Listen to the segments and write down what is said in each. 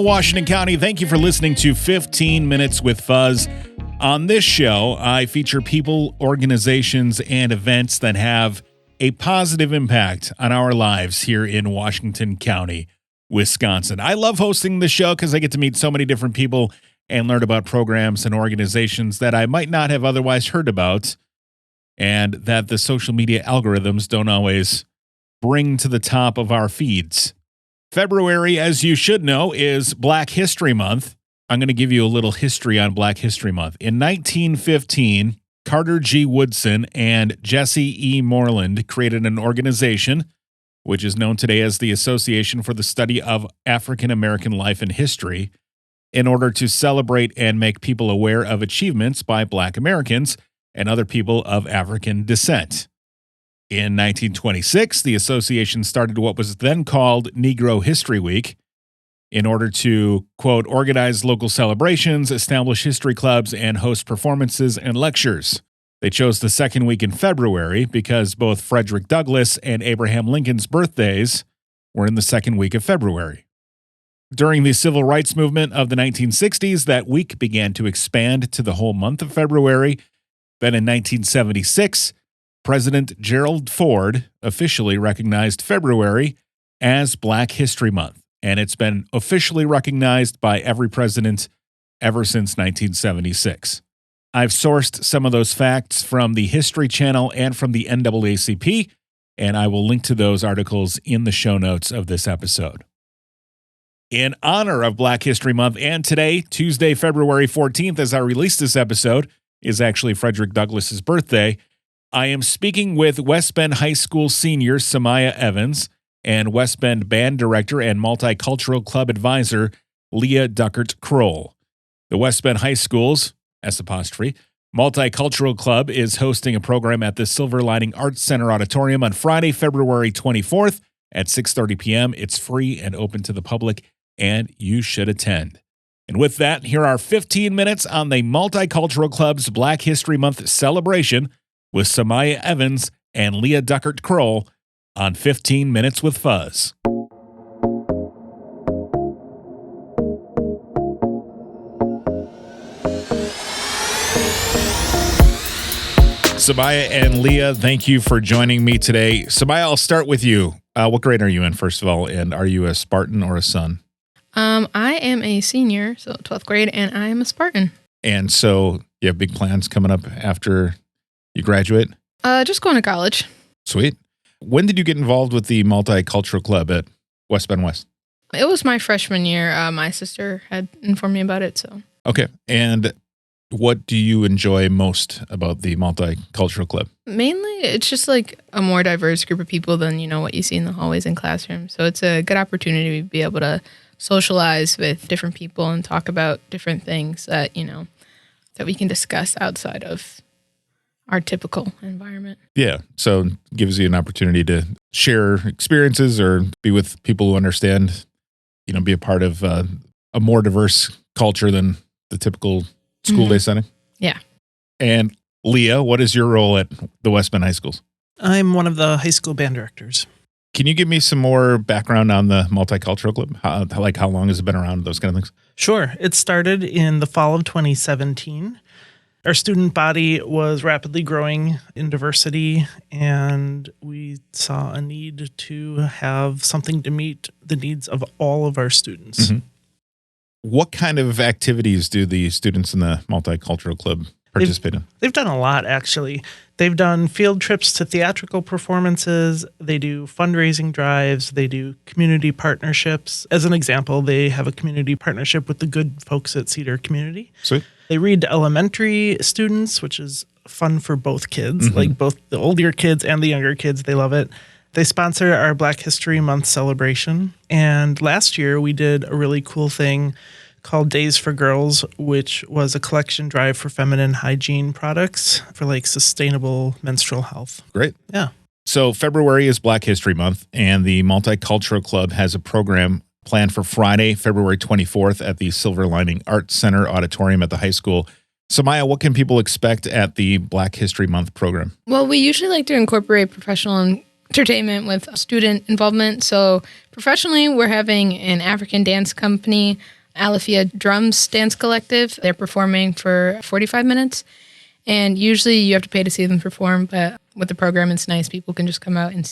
Hello, Washington County. Thank you for listening to 15 Minutes with Fuzz. On this show, I feature people, organizations, and events that have a positive impact on our lives here in Washington County, Wisconsin. I love hosting the show because I get to meet so many different people and learn about programs and organizations that I might not have otherwise heard about, and that the social media algorithms don't always bring to the top of our feeds. February, as you should know, is Black History Month. I'm going to give you a little history on Black History Month. In 1915, Carter G. Woodson and Jesse E. Moreland created an organization, which is known today as the Association for the Study of African American Life and History, in order to celebrate and make people aware of achievements by Black Americans and other people of African descent. In 1926, the association started what was then called Negro History Week in order to, quote, organize local celebrations, establish history clubs, and host performances and lectures. They chose the second week in February because both Frederick Douglass and Abraham Lincoln's birthdays were in the second week of February. During the civil rights movement of the 1960s, that week began to expand to the whole month of February. Then in 1976, President Gerald Ford officially recognized February as Black History Month, and it's been officially recognized by every president ever since 1976. I've sourced some of those facts from the History Channel and from the NAACP, and I will link to those articles in the show notes of this episode. In honor of Black History Month, and today, Tuesday, February 14th, as I release this episode, is actually Frederick Douglass's birthday, I am speaking with West Bend High School senior Samaya Evans and West Bend band director and multicultural club advisor Leah Duckert-Kroll. The West Bend High School's Multicultural Club is hosting a program at the Silver Lining Arts Center Auditorium on Friday, February 24th at 6:30 p.m. It's free and open to the public, and you should attend. And with that, here are 15 minutes on the Multicultural Club's Black History Month celebration with Samaya Evans and Leah Duckert-Kroll on 15 Minutes with Fuzz. Samaya and Leah, thank you for joining me today. Samaya, I'll start with you. What grade are you in, first of all, and are you a Spartan or a Sun? I am a senior, so 12th grade, and I am a Spartan. And so you have big plans coming up after you graduate? Just going to college. Sweet. When did you get involved with the Multicultural Club at West Bend West? It was my freshman year. My sister had informed me about it, so. Okay. And what do you enjoy most about the Multicultural Club? Mainly, it's just like a more diverse group of people than, what you see in the hallways and classrooms. So it's a good opportunity to be able to socialize with different people and talk about different things that, that we can discuss outside of our typical environment. Yeah. So it gives you an opportunity to share experiences or be with people who understand, be a part of a more diverse culture than the typical school day setting. Yeah. And Leah, what is your role at the West Bend High Schools? I'm one of the high school band directors. Can you give me some more background on the Multicultural Club? How long has it been around, those kind of things? Sure. It started in the fall of 2017. Our student body was rapidly growing in diversity, and we saw a need to have something to meet the needs of all of our students. Mm-hmm. What kind of activities do the students in the Multicultural Club participate in? They've done a lot, actually. They've done field trips to theatrical performances. They do fundraising drives. They do community partnerships. As an example, they have a community partnership with the good folks at Cedar Community. Sweet. They read to elementary students, which is fun for both kids, like both the older kids and the younger kids. They love it. They sponsor our Black History Month celebration. And last year, we did a really cool thing called Days for Girls, which was a collection drive for feminine hygiene products for sustainable menstrual health. Great. Yeah. So February is Black History Month, and the Multicultural Club has a program planned for Friday, February 24th at the Silver Lining Arts Center Auditorium at the high school. Samaya, what can people expect at the Black History Month program? Well, we usually like to incorporate professional and entertainment with student involvement. So professionally, we're having an African dance company, Alafia Drums Dance Collective. They're performing for 45 minutes. And usually you have to pay to see them perform, but with the program, it's nice. People can just come out and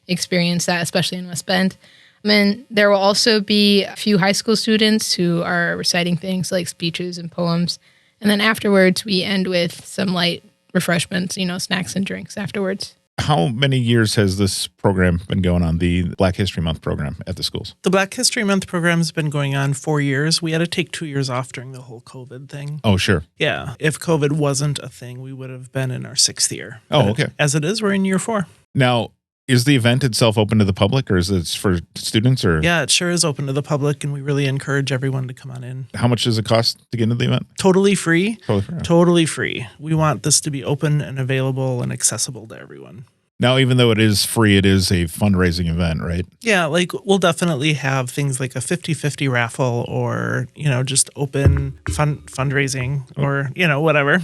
experience that, especially in West Bend. And there will also be a few high school students who are reciting things like speeches and poems. And then afterwards, we end with some light refreshments, snacks and drinks afterwards. How many years has this program been going on, the Black History Month program at the schools? The Black History Month program has been going on 4 years. We had to take 2 years off during the whole COVID thing. Oh, sure. Yeah. If COVID wasn't a thing, we would have been in our 6th year. Oh, okay. As it is, we're in year 4. Now, is the event itself open to the public, or is it for students? Or Yeah, it sure is open to the public, and we really encourage everyone to come on in. how much does it cost to get into the event? Totally free. Totally free. Totally free. We want this to be open and available and accessible to everyone. Now, even though it is free, it is a fundraising event, right? Yeah, we'll definitely have things like a 50-50 raffle or, just open fundraising or, whatever.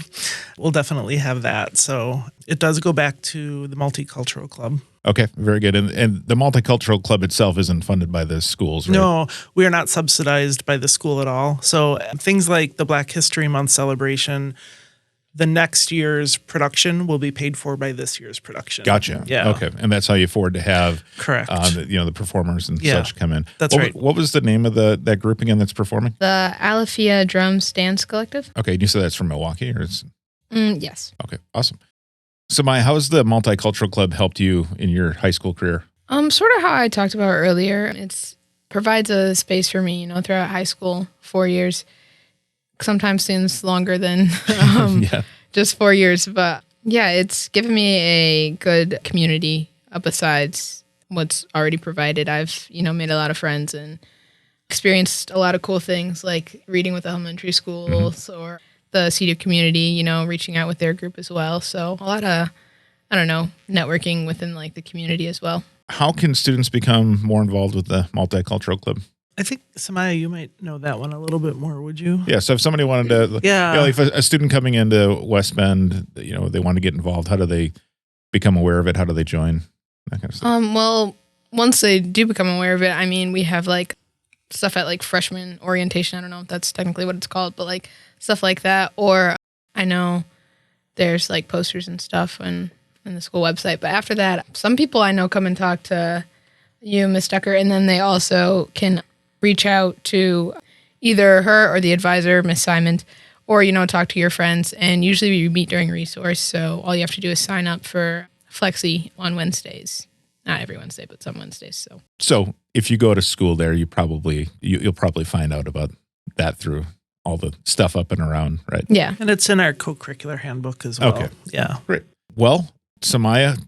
We'll definitely have that. So it does go back to the Multicultural Club. Okay, very good. And the Multicultural Club itself isn't funded by the schools, right? No, we are not subsidized by the school at all. So things like the Black History Month celebration, the next year's production will be paid for by this year's production. Gotcha. Yeah. Okay. And that's how you afford to have Correct. The performers and such come in. That's right. What was the name of that group again that's performing? The Alafia Drums Dance Collective. Okay. And you said that's from Milwaukee, or it's Yes. okay. Awesome. So, Maya, how has the Multicultural Club helped you in your high school career? Sort of how I talked about earlier. It provides a space for me, throughout high school, 4 years. Sometimes seems longer than just 4 years. But yeah, it's given me a good community besides what's already provided. I've, made a lot of friends and experienced a lot of cool things like reading with elementary schools or the CEDU community, reaching out with their group as well. So a lot of, networking within the community as well. How can students become more involved with the Multicultural Club? I think, Samaya, you might know that one a little bit more, would you? Yeah, so if somebody wanted to, if a student coming into West Bend, they want to get involved, how do they become aware of it? How do they join? That kind of stuff. Well, once they do become aware of it, we have stuff at freshman orientation. I don't know if that's technically what it's called, but stuff like that. Or I know there's posters and stuff in the school website. But after that, some people I know come and talk to you, Miss Duckert, and then they also can reach out to either her or the advisor, Miss Simon, or, talk to your friends. And usually we meet during resource. So all you have to do is sign up for Flexi on Wednesdays. Not every Wednesday, but some Wednesdays. So if you go to school there, you'll probably find out about that through all the stuff up and around, right? Yeah. And it's in our co-curricular handbook as well. Okay. Yeah. Great. Well, Samaya,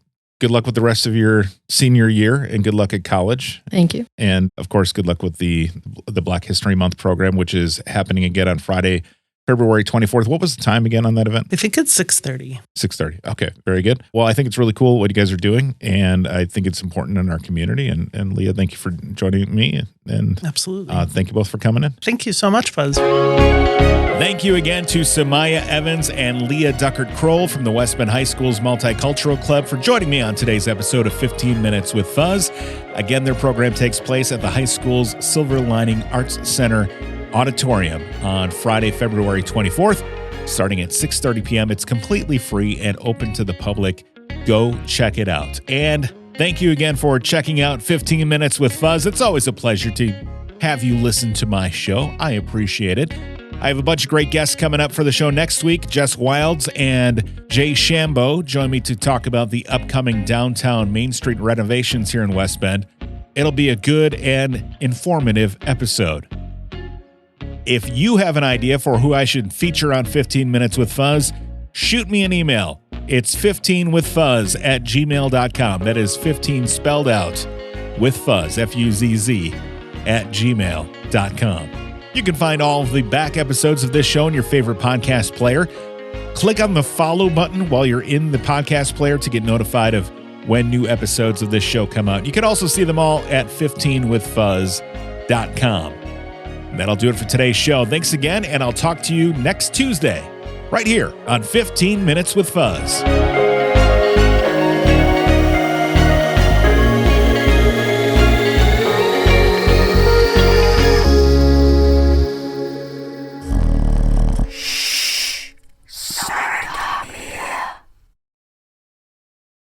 good luck with the rest of your senior year and good luck at college. Thank you. And of course, good luck with the Black History Month program, which is happening again on Friday, February 24th. What was the time again on that event? I think it's 6:30. 6:30. Okay, very good. Well, I think it's really cool what you guys are doing, and I think it's important in our community. And Leah, thank you for joining me. And absolutely. Thank you both for coming in. Thank you so much, Fuzz. Thank you again to Samaya Evans and Leah Duckert-Kroll from the West Bend High School's Multicultural Club for joining me on today's episode of 15 Minutes with Fuzz. Again, their program takes place at the high school's Silver Lining Arts Center Auditorium on Friday, February 24th, starting at 6:30 p.m. It's completely free and open to the public. Go check it out. And thank you again for checking out 15 Minutes with Fuzz. It's always a pleasure to have you listen to my show. I appreciate it. I have a bunch of great guests coming up for the show next week. Jess Wilds and Jay Shambo join me to talk about the upcoming downtown Main Street renovations here in West Bend. It'll be a good and informative episode. If you have an idea for who I should feature on 15 Minutes with Fuzz, shoot me an email. It's 15withfuzz@gmail.com. That is 15 spelled out with fuzz, F-U-Z-Z, @gmail.com. You can find all of the back episodes of this show in your favorite podcast player. Click on the follow button while you're in the podcast player to get notified of when new episodes of this show come out. You can also see them all at 15withfuzz.com. That'll do it for today's show. Thanks again, and I'll talk to you next Tuesday, right here on 15 Minutes with Fuzz.